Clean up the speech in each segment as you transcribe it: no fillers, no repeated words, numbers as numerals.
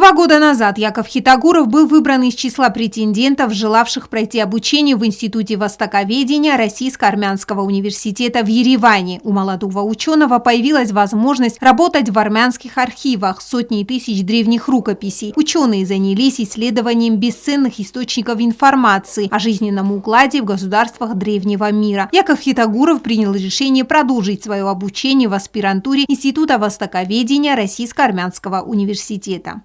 2 года назад Яков Хитагуров был выбран из числа претендентов, желавших пройти обучение в Институте востоковедения Российско-армянского университета в Ереване. У молодого ученого появилась возможность работать в армянских архивах, сотни тысяч древних рукописей. Ученые занялись исследованием бесценных источников информации о жизненном укладе в государствах древнего мира. Яков Хитагуров принял решение продолжить свое обучение в аспирантуре Института востоковедения Российско-армянского университета.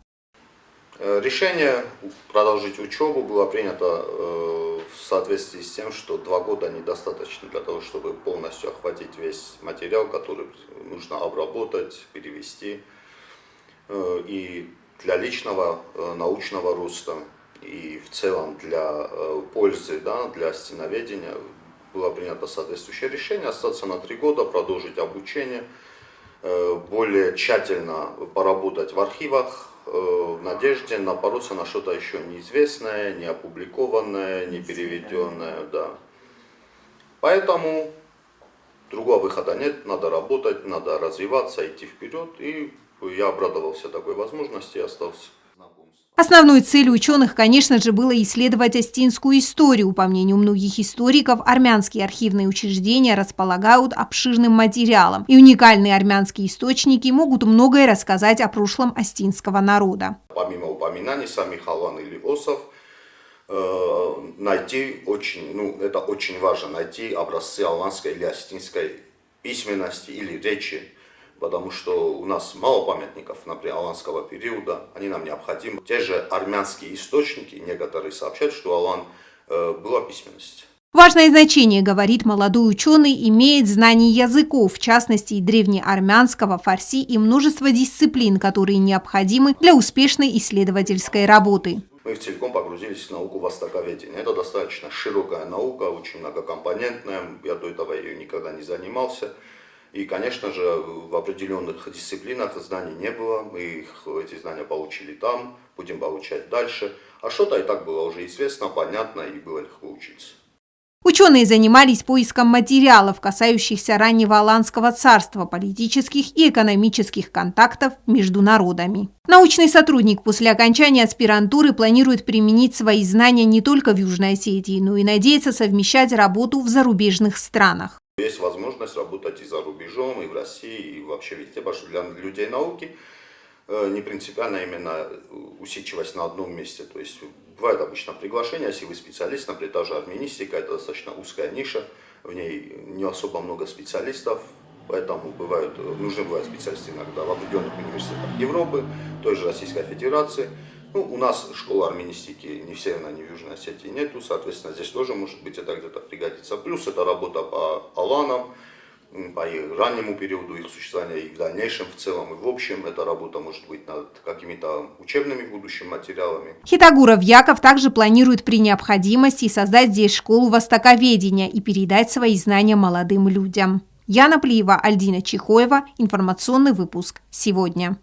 Решение продолжить учебу было принято в соответствии с тем, что 2 года недостаточно для того, чтобы полностью охватить весь материал, который нужно обработать, перевести. И для личного научного роста, и в целом для пользы, для стеноведения было принято соответствующее решение остаться на 3 года, продолжить обучение, более тщательно поработать в архивах, в надежде напороться на что-то еще неизвестное, не опубликованное, не переведенное. Да. Поэтому другого выхода нет, надо работать, надо развиваться, идти вперед. И я обрадовался такой возможности и остался. Основной целью ученых, конечно же, было исследовать остинскую историю. По мнению многих историков, армянские архивные учреждения располагают обширным материалом, и уникальные армянские источники могут многое рассказать о прошлом остинского народа. Помимо упоминаний самих Алан или Осов, найти это очень важно, найти образцы аланской или остинской письменности или речи. Потому что у нас мало памятников, например, аланского периода, они нам необходимы. Те же армянские источники, некоторые сообщают, что Алан была письменность. Важное значение, говорит молодой ученый, имеет знание языков, в частности и древнеармянского, фарси и множество дисциплин, которые необходимы для успешной исследовательской работы. Мы целиком погрузились в науку востоковедения. Это достаточно широкая наука, очень многокомпонентная. Я до этого ее никогда не занимался. И, конечно же, в определенных дисциплинах знаний не было, мы эти знания получили там, будем получать дальше. А что-то и так было уже известно, понятно, и было легко учиться. Ученые занимались поиском материалов, касающихся раннего Аланского царства, политических и экономических контактов между народами. Научный сотрудник после окончания аспирантуры планирует применить свои знания не только в Южной Осетии, но и надеется совмещать работу в зарубежных странах. Есть возможность работать и за рубежом, и в России, и вообще, видите, потому что для людей науки не принципиально именно усидчивость на одном месте. То есть бывает обычно приглашение, если вы специалист, например, та же администика, это достаточно узкая ниша, в ней не особо много специалистов, поэтому нужны бывают специалисты иногда в определенных университетах Европы, той же Российской Федерации. У нас школы армянистики ни в Северной, ни в Южной Осетии нету, соответственно, здесь тоже, может быть, это где-то пригодится. Плюс это работа по Аланам, по раннему периоду их существования, и в дальнейшем в целом, и в общем, эта работа может быть над какими-то учебными в будущем материалами. Хитагуров Яков также планирует при необходимости создать здесь школу востоковедения и передать свои знания молодым людям. Яна Плиева, Альдина Чихоева. Информационный выпуск «Сегодня».